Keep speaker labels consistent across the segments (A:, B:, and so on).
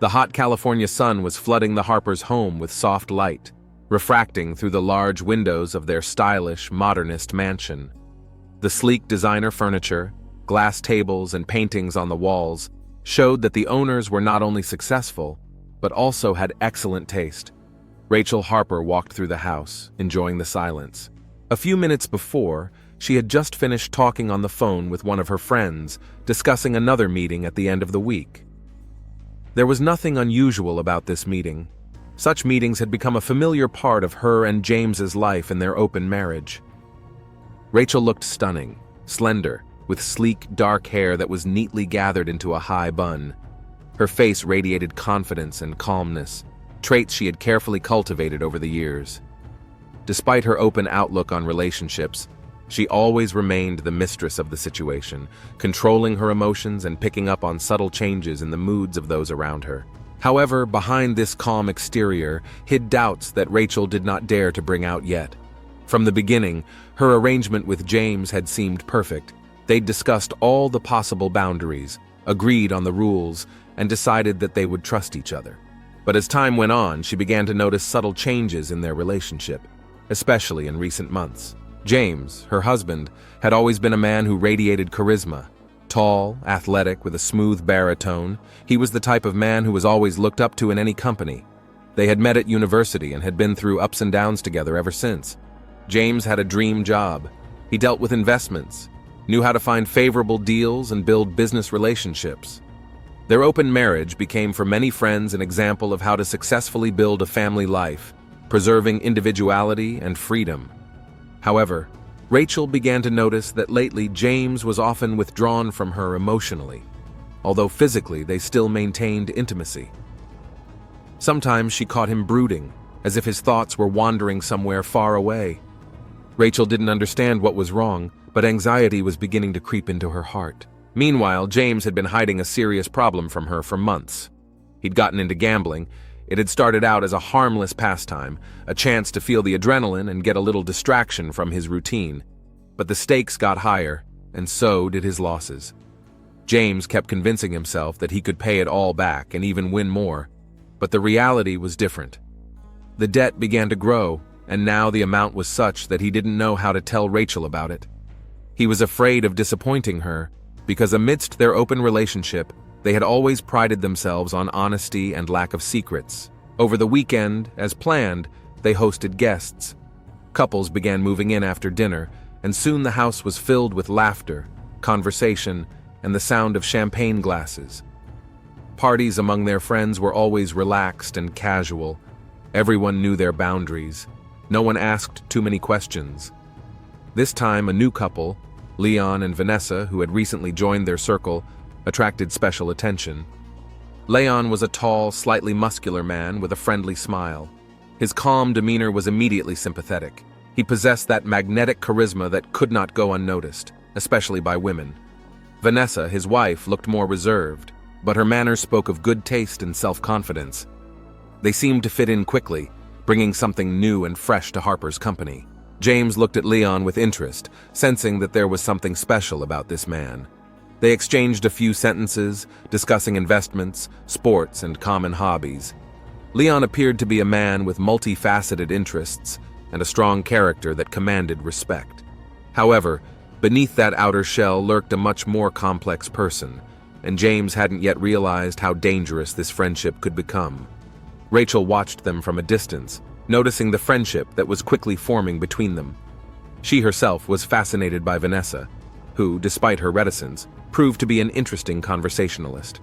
A: The hot California sun was flooding the Harpers' home with soft light, refracting through the large windows of their stylish, modernist mansion. The sleek designer furniture, glass tables, and paintings on the walls showed that the owners were not only successful, but also had excellent taste. Rachel Harper walked through the house, enjoying the silence. A few minutes before, she had just finished talking on the phone with one of her friends, discussing another meeting at the end of the week. There was nothing unusual about this meeting. Such meetings had become a familiar part of her and James's life in their open marriage. Rachel looked stunning, slender, with sleek, dark hair that was neatly gathered into a high bun. Her face radiated confidence and calmness, traits she had carefully cultivated over the years. Despite her open outlook on relationships, she always remained the mistress of the situation, controlling her emotions and picking up on subtle changes in the moods of those around her. However, behind this calm exterior hid doubts that Rachel did not dare to bring out yet. From the beginning, her arrangement with James had seemed perfect. They'd discussed all the possible boundaries, agreed on the rules, and decided that they would trust each other. But as time went on, she began to notice subtle changes in their relationship, especially in recent months. James, her husband, had always been a man who radiated charisma. Tall, athletic, with a smooth baritone, he was the type of man who was always looked up to in any company. They had met at university and had been through ups and downs together ever since. James had a dream job. He dealt with investments, knew how to find favorable deals and build business relationships. Their open marriage became for many friends an example of how to successfully build a family life, preserving individuality and freedom. However, Rachel began to notice that lately James was often withdrawn from her emotionally, although physically they still maintained intimacy. Sometimes she caught him brooding, as if his thoughts were wandering somewhere far away. Rachel didn't understand what was wrong, but anxiety was beginning to creep into her heart. Meanwhile, James had been hiding a serious problem from her for months. He'd gotten into gambling. It had started out as a harmless pastime, a chance to feel the adrenaline and get a little distraction from his routine. But the stakes got higher, and so did his losses. James kept convincing himself that he could pay it all back and even win more, but the reality was different. The debt began to grow, and now the amount was such that he didn't know how to tell Rachel about it. He was afraid of disappointing her, because amidst their open relationship, they had always prided themselves on honesty and lack of secrets. Over the weekend, as planned, they hosted guests. Couples began moving in after dinner, and soon the house was filled with laughter, conversation, and the sound of champagne glasses. Parties among their friends were always relaxed and casual. Everyone knew their boundaries. No one asked too many questions. This time, a new couple, Leon and Vanessa, who had recently joined their circle, attracted special attention. Leon was a tall, slightly muscular man with a friendly smile. His calm demeanor was immediately sympathetic. He possessed that magnetic charisma that could not go unnoticed, especially by women. Vanessa, his wife, looked more reserved, but her manners spoke of good taste and self-confidence. They seemed to fit in quickly, bringing something new and fresh to Harper's company. James looked at Leon with interest, sensing that there was something special about this man. They exchanged a few sentences, discussing investments, sports, and common hobbies. Leon appeared to be a man with multifaceted interests and a strong character that commanded respect. However, beneath that outer shell lurked a much more complex person, and James hadn't yet realized how dangerous this friendship could become. Rachel watched them from a distance, noticing the friendship that was quickly forming between them. She herself was fascinated by Vanessa, who, despite her reticence, proved to be an interesting conversationalist.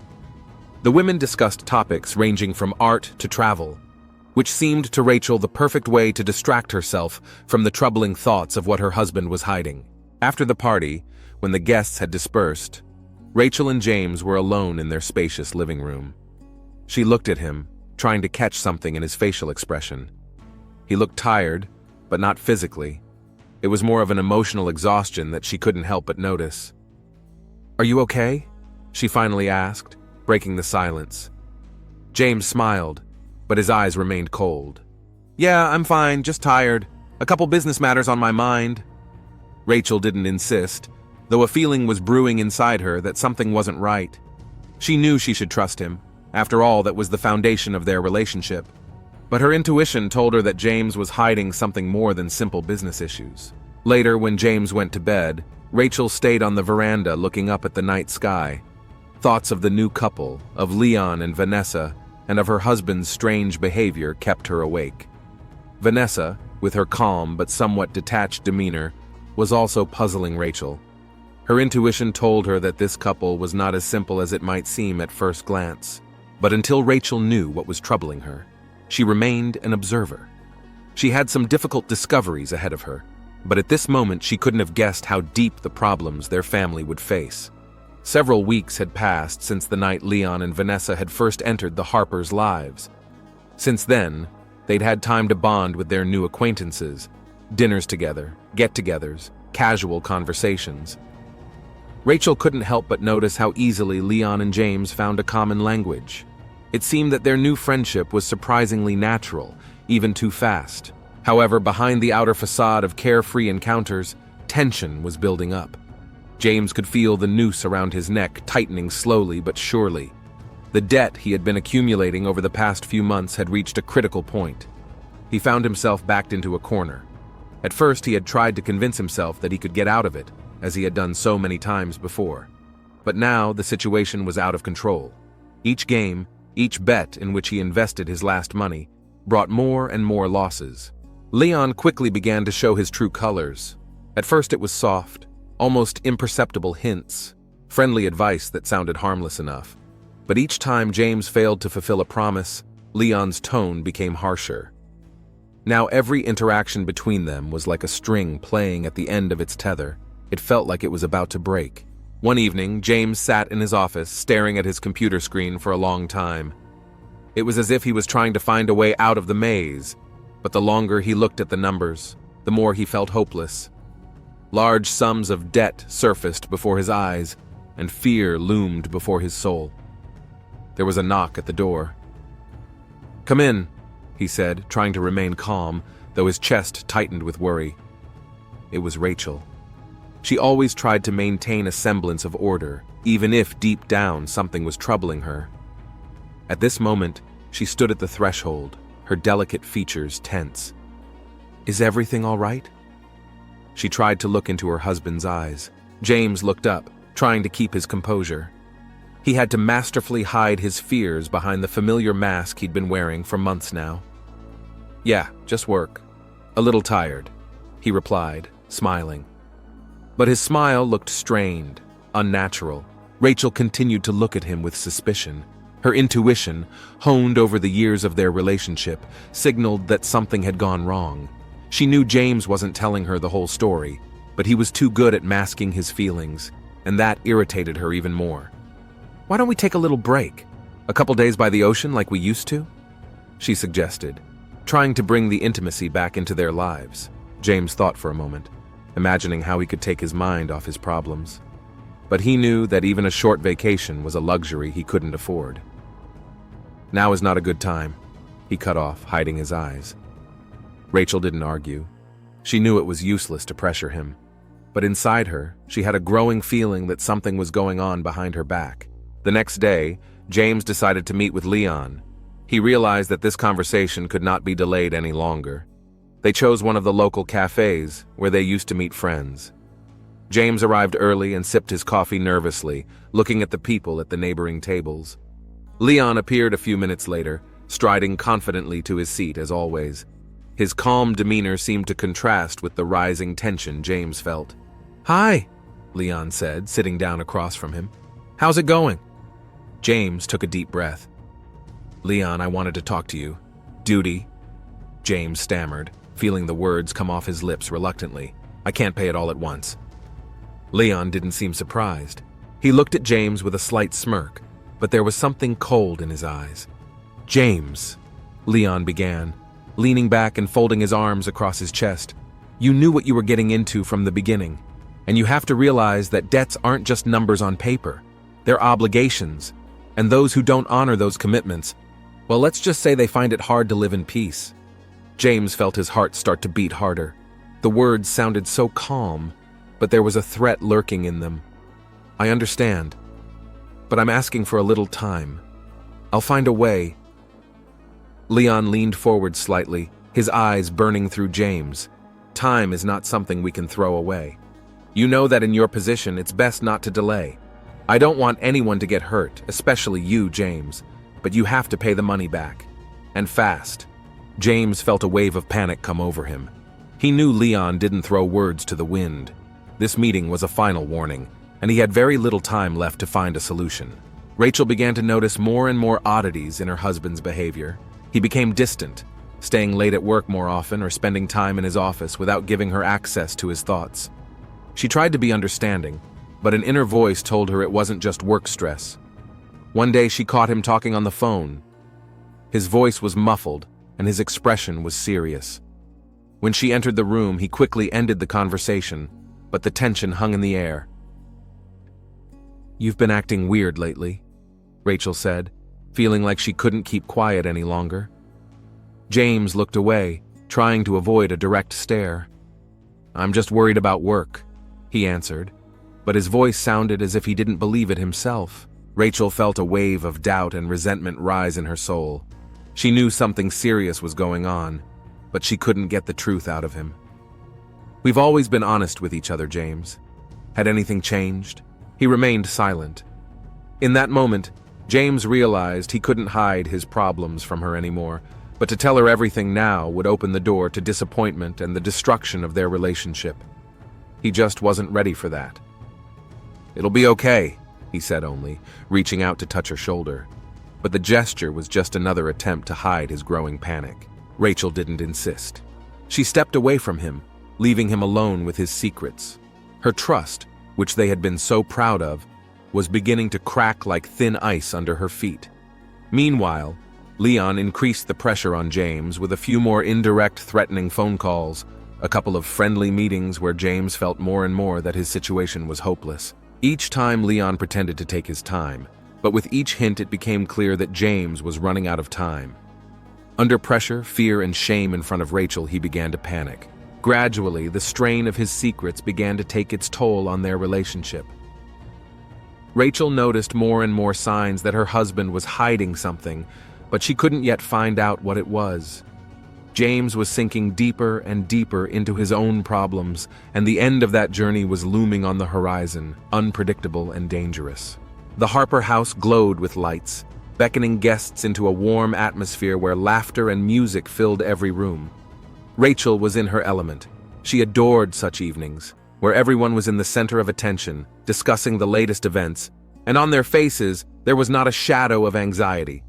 A: The women discussed topics ranging from art to travel, which seemed to Rachel the perfect way to distract herself from the troubling thoughts of what her husband was hiding. After the party, when the guests had dispersed, Rachel and James were alone in their spacious living room. She looked at him, trying to catch something in his facial expression. He looked tired, but not physically. It was more of an emotional exhaustion that she couldn't help but notice. "Are you okay?" she finally asked, breaking the silence. James smiled, but his eyes remained cold. "Yeah, I'm fine, just tired. A couple business matters on my mind." Rachel didn't insist, though a feeling was brewing inside her that something wasn't right. She knew she should trust him, After all, that was the foundation of their relationship. But her intuition told her that James was hiding something more than simple business issues. Later, when James went to bed, Rachel stayed on the veranda looking up at the night sky. Thoughts of the new couple, of Leon and Vanessa, and of her husband's strange behavior kept her awake. Vanessa, with her calm but somewhat detached demeanor, was also puzzling Rachel. Her intuition told her that this couple was not as simple as it might seem at first glance. But until Rachel knew what was troubling her, she remained an observer. She had some difficult discoveries ahead of her, but at this moment she couldn't have guessed how deep the problems their family would face. Several weeks had passed since the night Leon and Vanessa had first entered the Harpers' lives. Since then, they'd had time to bond with their new acquaintances, dinners together, get-togethers, casual conversations. Rachel couldn't help but notice how easily Leon and James found a common language. It seemed that their new friendship was surprisingly natural, even too fast. However, behind the outer facade of carefree encounters, tension was building up. James could feel the noose around his neck tightening slowly but surely. The debt he had been accumulating over the past few months had reached a critical point. He found himself backed into a corner. At first, he had tried to convince himself that he could get out of it, as he had done so many times before. But now the situation was out of control. Each game, each bet in which he invested his last money, brought more and more losses. Leon quickly began to show his true colors. At first it was soft, almost imperceptible hints, friendly advice that sounded harmless enough. But each time James failed to fulfill a promise, Leon's tone became harsher. Now every interaction between them was like a string playing at the end of its tether. It felt like it was about to break. One evening, James sat in his office, staring at his computer screen for a long time. It was as if he was trying to find a way out of the maze, but the longer he looked at the numbers, the more he felt hopeless. Large sums of debt surfaced before his eyes, and fear loomed before his soul. There was a knock at the door. "Come in," he said, trying to remain calm, though his chest tightened with worry. It was Rachel. She always tried to maintain a semblance of order, even if deep down something was troubling her. At this moment, she stood at the threshold, her delicate features tense. "Is everything all right?" She tried to look into her husband's eyes. James looked up, trying to keep his composure. He had to masterfully hide his fears behind the familiar mask he'd been wearing for months now. "Yeah, just work. A little tired," he replied, smiling. But his smile looked strained, unnatural. Rachel continued to look at him with suspicion. Her intuition, honed over the years of their relationship, signaled that something had gone wrong. She knew James wasn't telling her the whole story, but he was too good at masking his feelings, and that irritated her even more. "Why don't we take a little break? A couple days by the ocean like we used to?" she suggested, trying to bring the intimacy back into their lives. James thought for a moment, imagining how he could take his mind off his problems. But he knew that even a short vacation was a luxury he couldn't afford. "Now is not a good time," he cut off, hiding his eyes. Rachel didn't argue. She knew it was useless to pressure him. But inside her, she had a growing feeling that something was going on behind her back. The next day, James decided to meet with Leon. He realized that this conversation could not be delayed any longer. They chose one of the local cafes where they used to meet friends. James arrived early and sipped his coffee nervously, looking at the people at the neighboring tables. Leon appeared a few minutes later, striding confidently to his seat as always. His calm demeanor seemed to contrast with the rising tension James felt. "Hi," Leon said, sitting down across from him. "How's it going?" James took a deep breath. "Leon, I wanted to talk to you. Duty," James stammered, feeling the words come off his lips reluctantly. "I can't pay it all at once." Leon didn't seem surprised. He looked at James with a slight smirk, but there was something cold in his eyes. "James," Leon began, leaning back and folding his arms across his chest. "You knew what you were getting into from the beginning, and you have to realize that debts aren't just numbers on paper. They're obligations, and those who don't honor those commitments, well, let's just say they find it hard to live in peace." James felt his heart start to beat harder. The words sounded so calm, but there was a threat lurking in them. "I understand, but I'm asking for a little time." I'll find a way. Leon leaned forward slightly, his eyes burning through James. Time is not something we can throw away. You know that in your position, it's best not to delay. I don't want anyone to get hurt, especially you, James, but you have to pay the money back. And fast. James felt a wave of panic come over him. He knew Leon didn't throw words to the wind. This meeting was a final warning, and he had very little time left to find a solution. Rachel began to notice more and more oddities in her husband's behavior. He became distant, staying late at work more often or spending time in his office without giving her access to his thoughts. She tried to be understanding, but an inner voice told her it wasn't just work stress. One day she caught him talking on the phone. His voice was muffled, and his expression was serious. When she entered the room, he quickly ended the conversation, but the tension hung in the air. "You've been acting weird lately," Rachel said, feeling like she couldn't keep quiet any longer. James looked away, trying to avoid a direct stare. "I'm just worried about work," he answered, but his voice sounded as if he didn't believe it himself. Rachel felt a wave of doubt and resentment rise in her soul. She knew something serious was going on, but she couldn't get the truth out of him. "We've always been honest with each other, James. Had anything changed?" He remained silent. In that moment, James realized he couldn't hide his problems from her anymore, but to tell her everything now would open the door to disappointment and the destruction of their relationship. He just wasn't ready for that. "It'll be okay," he said only, reaching out to touch her shoulder. But the gesture was just another attempt to hide his growing panic. Rachel didn't insist. She stepped away from him, leaving him alone with his secrets. Her trust, which they had been so proud of, was beginning to crack like thin ice under her feet. Meanwhile, Leon increased the pressure on James with a few more indirect, threatening phone calls, a couple of friendly meetings where James felt more and more that his situation was hopeless. Each time Leon pretended to take his time, but with each hint it became clear that James was running out of time. Under pressure, fear, and shame in front of Rachel, he began to panic. Gradually, the strain of his secrets began to take its toll on their relationship. Rachel noticed more and more signs that her husband was hiding something, but she couldn't yet find out what it was. James was sinking deeper and deeper into his own problems, and the end of that journey was looming on the horizon, unpredictable and dangerous. The Harper house glowed with lights, beckoning guests into a warm atmosphere where laughter and music filled every room. Rachel was in her element. She adored such evenings, where everyone was in the center of attention, discussing the latest events, and on their faces there was not a shadow of anxiety.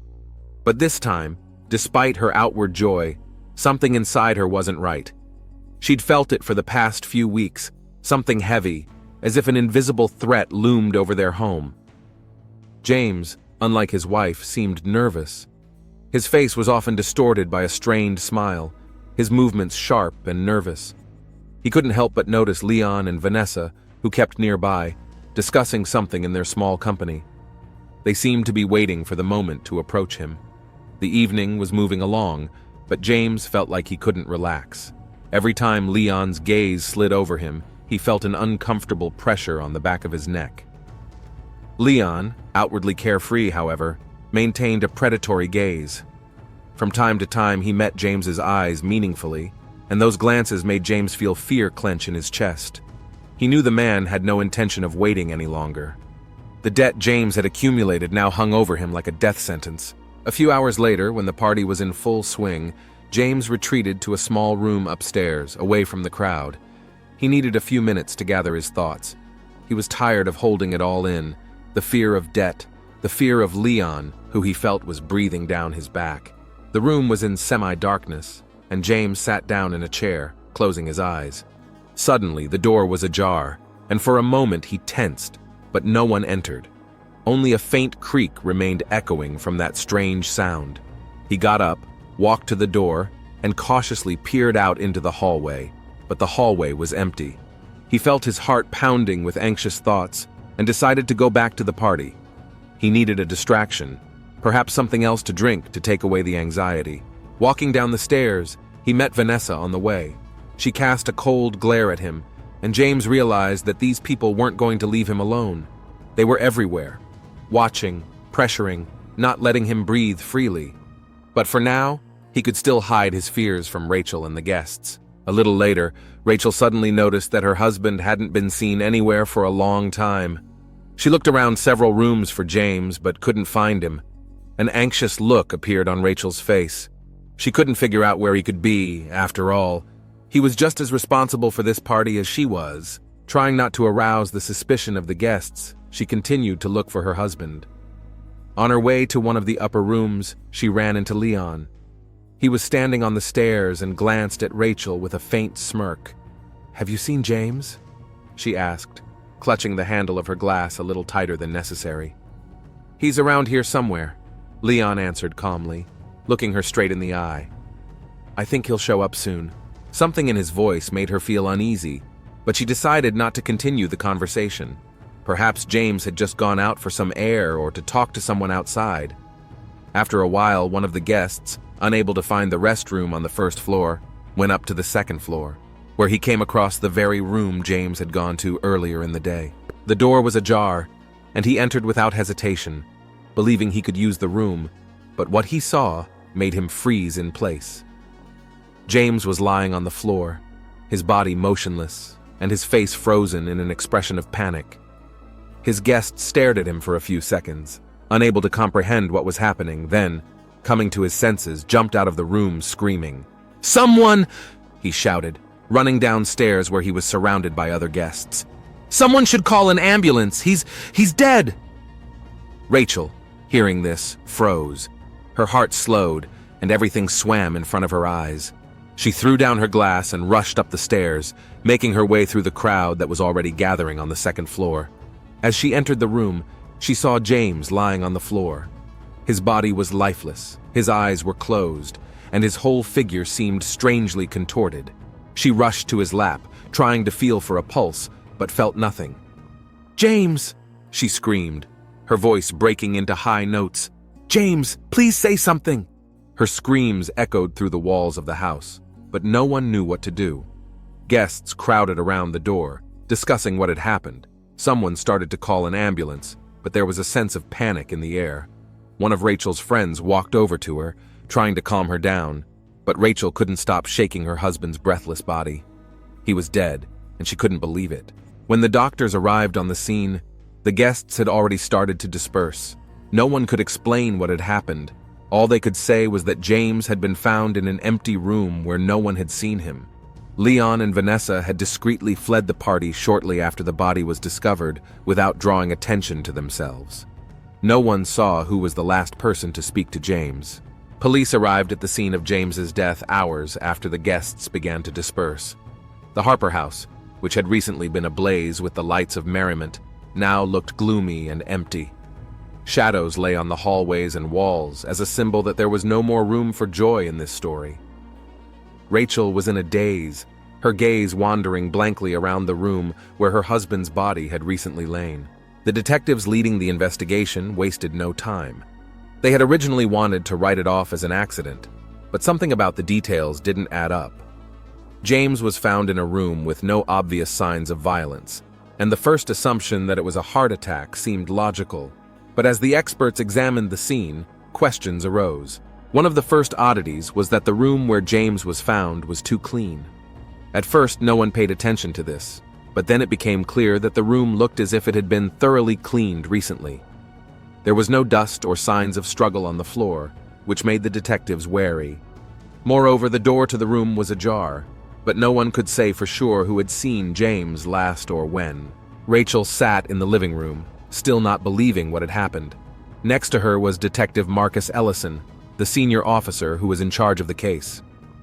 A: But this time, despite her outward joy, something inside her wasn't right. She'd felt it for the past few weeks, something heavy, as if an invisible threat loomed over their home. James, unlike his wife, seemed nervous. His face was often distorted by a strained smile, his movements sharp and nervous. He couldn't help but notice Leon and Vanessa, who kept nearby, discussing something in their small company. They seemed to be waiting for the moment to approach him. The evening was moving along, but James felt like he couldn't relax. Every time Leon's gaze slid over him, he felt an uncomfortable pressure on the back of his neck. Leon, outwardly carefree, however, maintained a predatory gaze. From time to time, he met James's eyes meaningfully, and those glances made James feel fear clench in his chest. He knew the man had no intention of waiting any longer. The debt James had accumulated now hung over him like a death sentence. A few hours later, when the party was in full swing, James retreated to a small room upstairs, away from the crowd. He needed a few minutes to gather his thoughts. He was tired of holding it all in, the fear of debt, the fear of Leon, who he felt was breathing down his back. The room was in semi-darkness, and James sat down in a chair, closing his eyes. Suddenly, the door was ajar, and for a moment he tensed, but no one entered. Only a faint creak remained echoing from that strange sound. He got up, walked to the door, and cautiously peered out into the hallway, but the hallway was empty. He felt his heart pounding with anxious thoughts and decided to go back to the party. He needed a distraction, perhaps something else to drink to take away the anxiety. Walking down the stairs, he met Vanessa on the way. She cast a cold glare at him, and James realized that these people weren't going to leave him alone. They were everywhere, watching, pressuring, not letting him breathe freely. But for now, he could still hide his fears from Rachel and the guests. A little later, Rachel suddenly noticed that her husband hadn't been seen anywhere for a long time. She looked around several rooms for James, but couldn't find him. An anxious look appeared on Rachel's face. She couldn't figure out where he could be, after all. He was just as responsible for this party as she was. Trying not to arouse the suspicion of the guests, she continued to look for her husband. On her way to one of the upper rooms, she ran into Leon. He was standing on the stairs and glanced at Rachel with a faint smirk. "Have you seen James?" she asked, clutching the handle of her glass a little tighter than necessary. "He's around here somewhere," Leon answered calmly, looking her straight in the eye. "I think he'll show up soon." Something in his voice made her feel uneasy, but she decided not to continue the conversation. Perhaps James had just gone out for some air or to talk to someone outside. After a while, one of the guests, unable to find the restroom on the first floor, went up to the second floor, where he came across the very room James had gone to earlier in the day. The door was ajar, and he entered without hesitation, believing he could use the room, but what he saw made him freeze in place. James was lying on the floor, his body motionless, and his face frozen in an expression of panic. His guest stared at him for a few seconds, unable to comprehend what was happening, then, coming to his senses, jumped out of the room screaming. "Someone!" he shouted, running downstairs where he was surrounded by other guests. "Someone should call an ambulance! He's dead!" Rachel, hearing this, froze. Her heart slowed, and everything swam in front of her eyes. She threw down her glass and rushed up the stairs, making her way through the crowd that was already gathering on the second floor. As she entered the room, she saw James lying on the floor. His body was lifeless, his eyes were closed, and his whole figure seemed strangely contorted. She rushed to his lap, trying to feel for a pulse, but felt nothing. "James!" she screamed, her voice breaking into high notes. "James, please say something!" Her screams echoed through the walls of the house, but no one knew what to do. Guests crowded around the door, discussing what had happened. Someone started to call an ambulance, but there was a sense of panic in the air. One of Rachel's friends walked over to her, trying to calm her down, but Rachel couldn't stop shaking her husband's breathless body. He was dead, and she couldn't believe it. When the doctors arrived on the scene, the guests had already started to disperse. No one could explain what had happened. All they could say was that James had been found in an empty room where no one had seen him. Leon and Vanessa had discreetly fled the party shortly after the body was discovered without drawing attention to themselves. No one saw who was the last person to speak to James. Police arrived at the scene of James's death hours after the guests began to disperse. The Harper house, which had recently been ablaze with the lights of merriment, now looked gloomy and empty. Shadows lay on the hallways and walls as a symbol that there was no more room for joy in this story. Rachel was in a daze, her gaze wandering blankly around the room where her husband's body had recently lain. The detectives leading the investigation wasted no time. They had originally wanted to write it off as an accident, but something about the details didn't add up. James was found in a room with no obvious signs of violence, and the first assumption that it was a heart attack seemed logical. But as the experts examined the scene, questions arose. One of the first oddities was that the room where James was found was too clean. At first, no one paid attention to this, but then it became clear that the room looked as if it had been thoroughly cleaned recently. There was no dust or signs of struggle on the floor, which made the detectives wary. Moreover, the door to the room was ajar, but no one could say for sure who had seen James last or when. Rachel sat in the living room, still not believing what had happened. Next to her was Detective Marcus Ellison, the senior officer who was in charge of the case.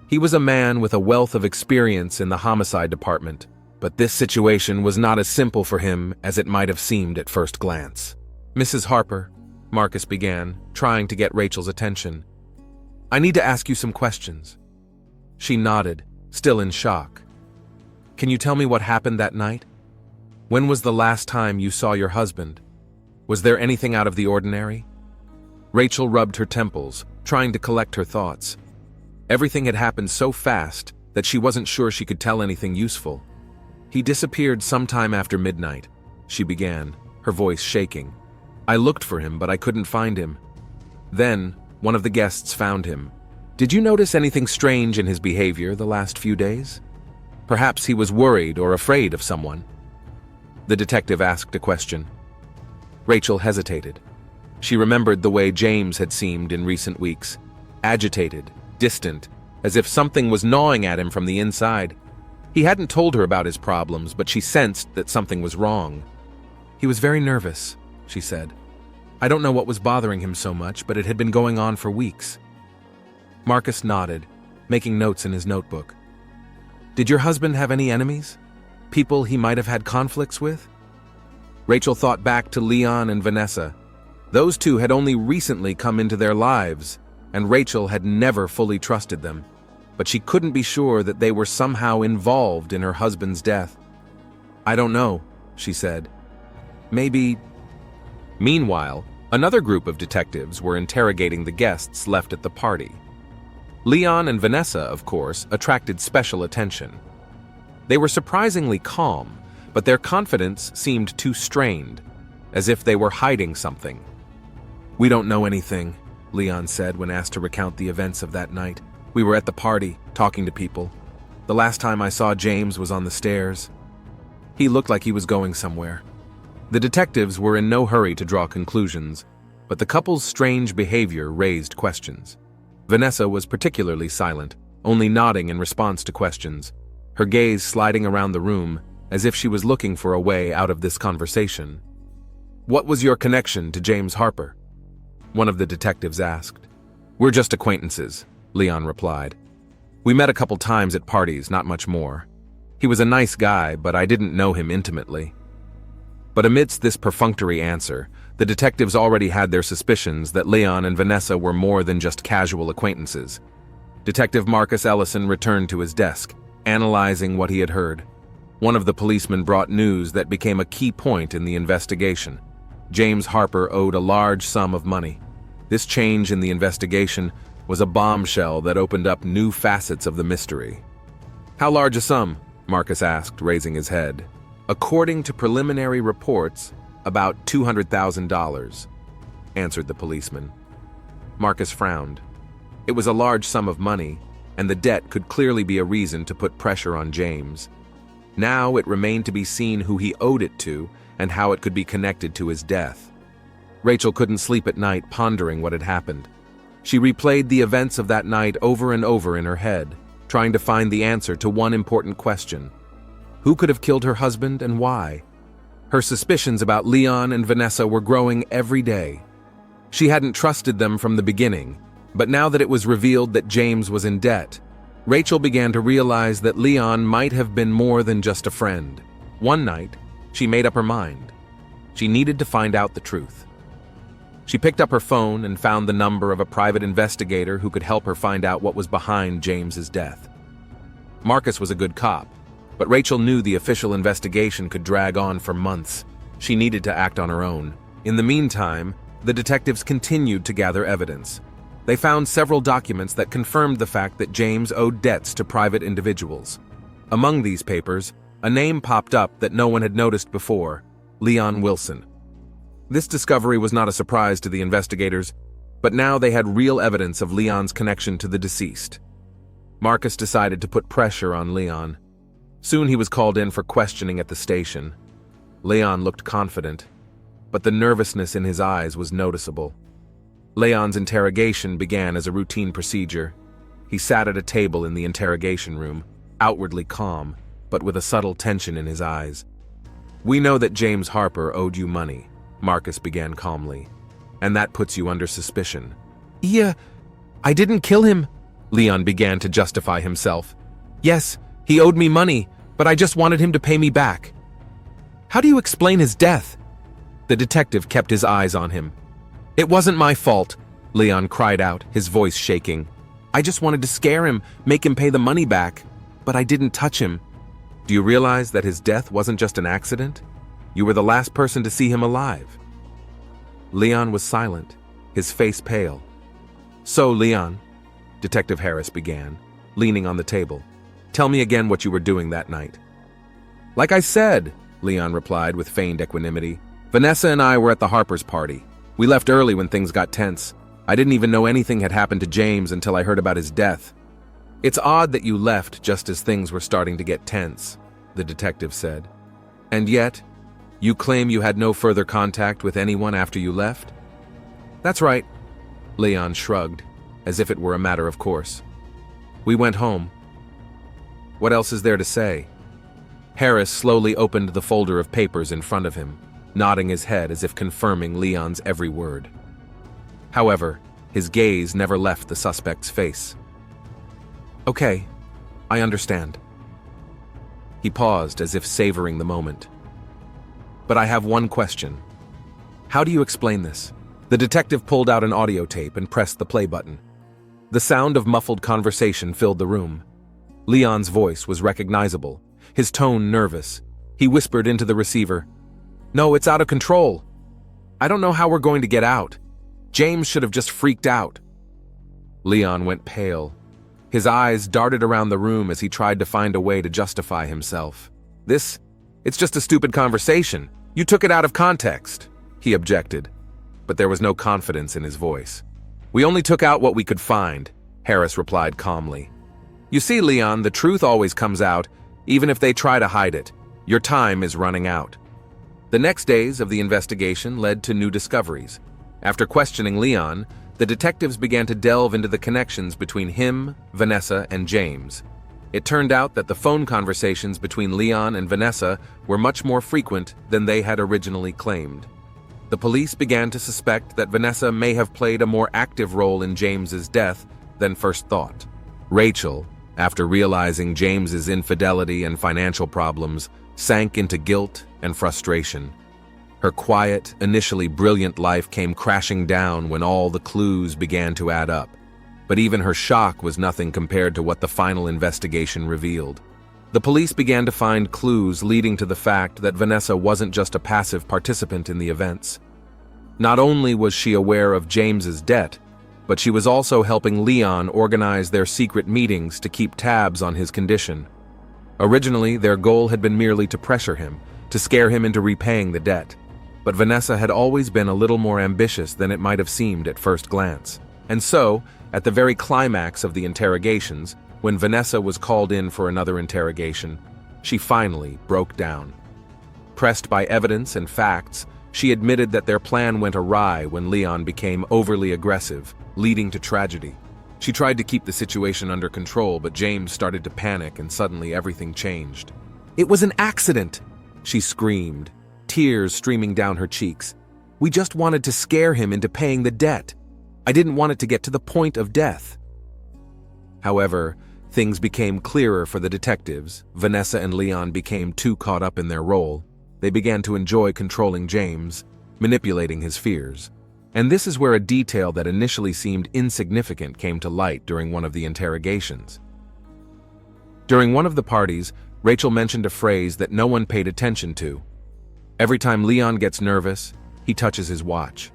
A: He was a man with a wealth of experience in the homicide department, but this situation was not as simple for him as it might have seemed at first glance. "Mrs. Harper," Marcus began, trying to get Rachel's attention. "I need to ask you some questions." She nodded, still in shock. "Can you tell me what happened that night? When was the last time you saw your husband? Was there anything out of the ordinary?" Rachel rubbed her temples, trying to collect her thoughts. Everything had happened so fast that she wasn't sure she could tell anything useful. "He disappeared sometime after midnight," she began, her voice shaking. "I looked for him, but I couldn't find him. Then, one of the guests found him. "Did you notice anything strange in his behavior the last few days? Perhaps he was worried or afraid of someone." The detective asked a question. Rachel hesitated. She remembered the way James had seemed in recent weeks, agitated, distant, as if something was gnawing at him from the inside. He hadn't told her about his problems, but she sensed that something was wrong. "He was very nervous," she said. "I don't know what was bothering him so much, but it had been going on for weeks." Marcus nodded, making notes in his notebook. "Did your husband have any enemies? People he might have had conflicts with?" Rachel thought back to Leon and Vanessa. Those two had only recently come into their lives, and Rachel had never fully trusted them, but she couldn't be sure that they were somehow involved in her husband's death. "I don't know," she said. "Maybe—" Meanwhile, another group of detectives were interrogating the guests left at the party. Leon and Vanessa, of course, attracted special attention. They were surprisingly calm, but their confidence seemed too strained, as if they were hiding something. "We don't know anything," Leon said when asked to recount the events of that night. "We were at the party, talking to people. The last time I saw James was on the stairs. He looked like he was going somewhere." The detectives were in no hurry to draw conclusions, but the couple's strange behavior raised questions. Vanessa was particularly silent, only nodding in response to questions, her gaze sliding around the room as if she was looking for a way out of this conversation. "What was your connection to James Harper?" one of the detectives asked. "We're just acquaintances," Leon replied. "We met a couple times at parties, not much more. He was a nice guy, but I didn't know him intimately." But amidst this perfunctory answer, the detectives already had their suspicions that Leon and Vanessa were more than just casual acquaintances. Detective Marcus Ellison returned to his desk, analyzing what he had heard. One of the policemen brought news that became a key point in the investigation. James Harper owed a large sum of money. This change in the investigation was a bombshell that opened up new facets of the mystery. "How large a sum?" Marcus asked, raising his head. "According to preliminary reports, about $200,000, answered the policeman. Marcus frowned. It was a large sum of money, and the debt could clearly be a reason to put pressure on James. Now it remained to be seen who he owed it to and how it could be connected to his death. Rachel couldn't sleep at night pondering what had happened. She replayed the events of that night over and over in her head, trying to find the answer to one important question. Who could have killed her husband and why? Her suspicions about Leon and Vanessa were growing every day. She hadn't trusted them from the beginning, but now that it was revealed that James was in debt, Rachel began to realize that Leon might have been more than just a friend. One night, she made up her mind. She needed to find out the truth. She picked up her phone and found the number of a private investigator who could help her find out what was behind James's death. Marcus was a good cop, but Rachel knew the official investigation could drag on for months. She needed to act on her own. In the meantime, the detectives continued to gather evidence. They found several documents that confirmed the fact that James owed debts to private individuals. Among these papers, a name popped up that no one had noticed before: Leon Wilson. This discovery was not a surprise to the investigators, but now they had real evidence of Leon's connection to the deceased. Marcus decided to put pressure on Leon. Soon he was called in for questioning at the station. Leon looked confident, but the nervousness in his eyes was noticeable. Leon's interrogation began as a routine procedure. He sat at a table in the interrogation room, outwardly calm, but with a subtle tension in his eyes. "We know that James Harper owed you money," Marcus began calmly, "and that puts you under suspicion." "Yeah, I didn't kill him," Leon began to justify himself. "Yes, he owed me money, but I just wanted him to pay me back." "How do you explain his death?" The detective kept his eyes on him. "It wasn't my fault," Leon cried out, his voice shaking. "I just wanted to scare him, make him pay the money back, but I didn't touch him." "Do you realize that his death wasn't just an accident? You were the last person to see him alive." Leon was silent, his face pale. "So, Leon," Detective Harris began, leaning on the table, "tell me again what you were doing that night." "Like I said," Leon replied with feigned equanimity, "Vanessa and I were at the Harper's party. We left early when things got tense. I didn't even know anything had happened to James until I heard about his death. It's odd that you left just as things were starting to get tense, the detective said. And yet, you claim you had no further contact with anyone after you left? That's right, Leon shrugged, as if it were a matter of course. We went home. What else is there to say? Harris slowly opened the folder of papers in front of him, nodding his head as if confirming Leon's every word. However, his gaze never left the suspect's face. Okay, I understand. He paused as if savoring the moment. But I have one question. How do you explain this? The detective pulled out an audio tape and pressed the play button. The sound of muffled conversation filled the room. Leon's voice was recognizable, his tone nervous. He whispered into the receiver, "No, it's out of control. I don't know how we're going to get out. James should have just freaked out." Leon went pale. His eyes darted around the room as he tried to find a way to justify himself. It's just a stupid conversation. You took it out of context," he objected. But there was no confidence in his voice. "We only took out what we could find," Harris replied calmly. "You see, Leon, the truth always comes out, even if they try to hide it. Your time is running out." The next days of the investigation led to new discoveries. After questioning Leon, the detectives began to delve into the connections between him, Vanessa, and James. It turned out that the phone conversations between Leon and Vanessa were much more frequent than they had originally claimed. The police began to suspect that Vanessa may have played a more active role in James's death than first thought. Rachel, after realizing James's infidelity and financial problems, sank into guilt and frustration. Her quiet, initially brilliant life came crashing down when all the clues began to add up. But even her shock was nothing compared to what the final investigation revealed. The police began to find clues leading to the fact that Vanessa wasn't just a passive participant in the events. Not only was she aware of James's debt, but she was also helping Leon organize their secret meetings to keep tabs on his condition. Originally, their goal had been merely to pressure him, to scare him into repaying the debt. But Vanessa had always been a little more ambitious than it might have seemed at first glance. And so, at the very climax of the interrogations, when Vanessa was called in for another interrogation, she finally broke down. Pressed by evidence and facts, she admitted that their plan went awry when Leon became overly aggressive, leading to tragedy. She tried to keep the situation under control, but James started to panic and suddenly everything changed. "It was an accident!" she screamed, tears streaming down her cheeks. "We just wanted to scare him into paying the debt. I didn't want it to get to the point of death." However, things became clearer for the detectives. Vanessa and Leon became too caught up in their role. They began to enjoy controlling James, manipulating his fears. And this is where a detail that initially seemed insignificant came to light during one of the interrogations. During one of the parties, Rachel mentioned a phrase that no one paid attention to. Every time Leon gets nervous, he touches his watch.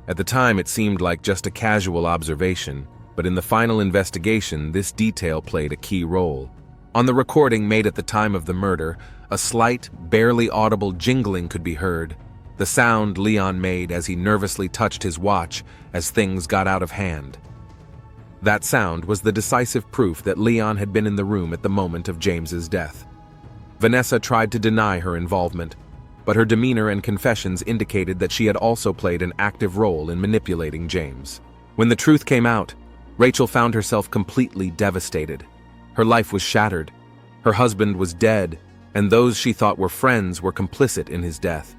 A: At the time, it seemed like just a casual observation, but in the final investigation, this detail played a key role. On the recording made at the time of the murder, a slight, barely audible jingling could be heard, the sound Leon made as he nervously touched his watch as things got out of hand. That sound was the decisive proof that Leon had been in the room at the moment of James's death. Vanessa tried to deny her involvement, but her demeanor and confessions indicated that she had also played an active role in manipulating James. When the truth came out, Rachel found herself completely devastated. Her life was shattered. Her husband was dead, and those she thought were friends were complicit in his death.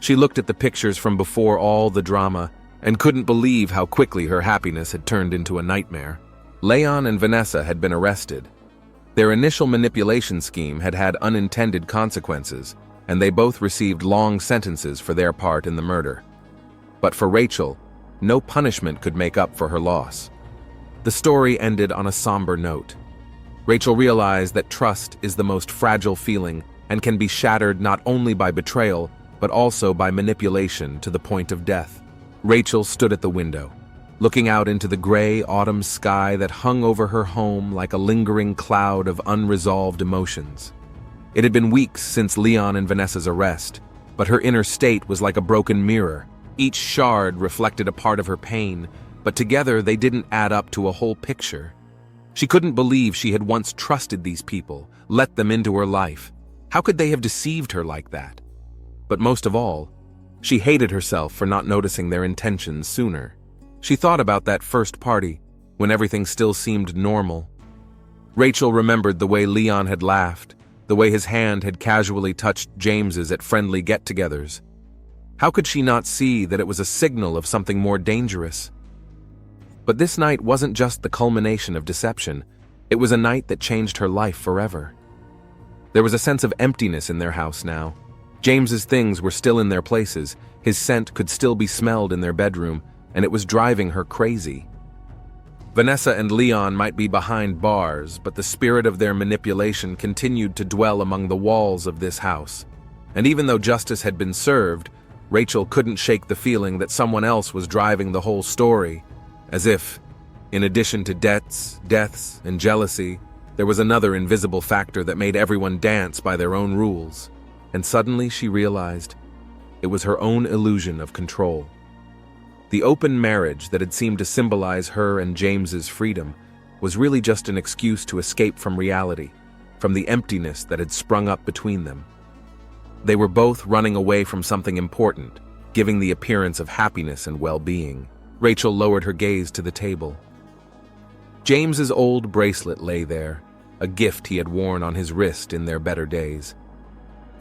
A: She looked at the pictures from before all the drama and couldn't believe how quickly her happiness had turned into a nightmare. Leon and Vanessa had been arrested. Their initial manipulation scheme had had unintended consequences, and they both received long sentences for their part in the murder. But for Rachel, no punishment could make up for her loss. The story ended on a somber note. Rachel realized that trust is the most fragile feeling and can be shattered not only by betrayal, but also by manipulation to the point of death. Rachel stood at the window, looking out into the gray autumn sky that hung over her home like a lingering cloud of unresolved emotions. It had been weeks since Leon and Vanessa's arrest, but her inner state was like a broken mirror. Each shard reflected a part of her pain, but together they didn't add up to a whole picture. She couldn't believe she had once trusted these people, let them into her life. How could they have deceived her like that? But most of all, she hated herself for not noticing their intentions sooner. She thought about that first party, when everything still seemed normal. Rachel remembered the way Leon had laughed, the way his hand had casually touched James's at friendly get-togethers. How could she not see that it was a signal of something more dangerous? But this night wasn't just the culmination of deception. It was a night that changed her life forever. There was a sense of emptiness in their house now. James's things were still in their places, his scent could still be smelled in their bedroom, and it was driving her crazy. Vanessa and Leon might be behind bars, but the spirit of their manipulation continued to dwell among the walls of this house. And even though justice had been served, Rachel couldn't shake the feeling that someone else was driving the whole story, as if, in addition to debts, deaths, and jealousy, there was another invisible factor that made everyone dance by their own rules. And suddenly she realized it was her own illusion of control. The open marriage that had seemed to symbolize her and James's freedom was really just an excuse to escape from reality, from the emptiness that had sprung up between them. They were both running away from something important, giving the appearance of happiness and well-being. Rachel lowered her gaze to the table. James's old bracelet lay there, a gift he had worn on his wrist in their better days.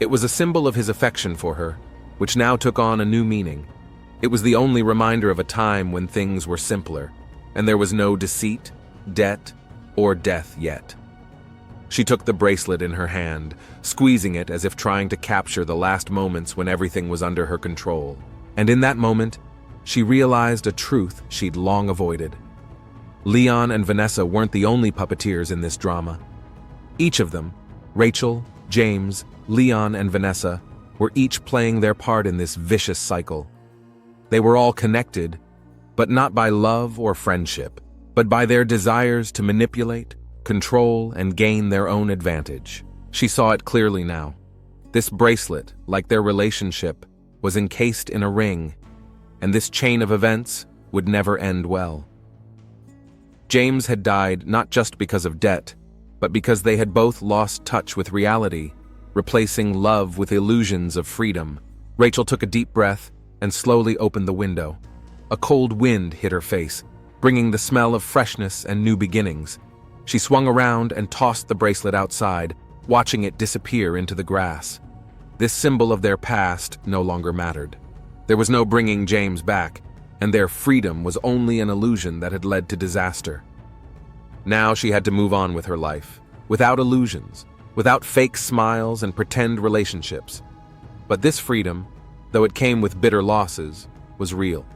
A: It was a symbol of his affection for her, which now took on a new meaning. It was the only reminder of a time when things were simpler, and there was no deceit, debt, or death yet. She took the bracelet in her hand, squeezing it as if trying to capture the last moments when everything was under her control. And in that moment, she realized a truth she'd long avoided. Leon and Vanessa weren't the only puppeteers in this drama. Each of them, Rachel, James, Leon, and Vanessa, were each playing their part in this vicious cycle. They were all connected, but not by love or friendship, but by their desires to manipulate, control, and gain their own advantage. She saw it clearly now. This bracelet, like their relationship, was encased in a ring, and this chain of events would never end well. James had died not just because of debt, but because they had both lost touch with reality, replacing love with illusions of freedom. Rachel took a deep breath and slowly opened the window. A cold wind hit her face, bringing the smell of freshness and new beginnings. She swung around and tossed the bracelet outside, watching it disappear into the grass. This symbol of their past no longer mattered. There was no bringing James back, and their freedom was only an illusion that had led to disaster. Now she had to move on with her life, without illusions, without fake smiles and pretend relationships. But this freedom, though it came with bitter losses, was real.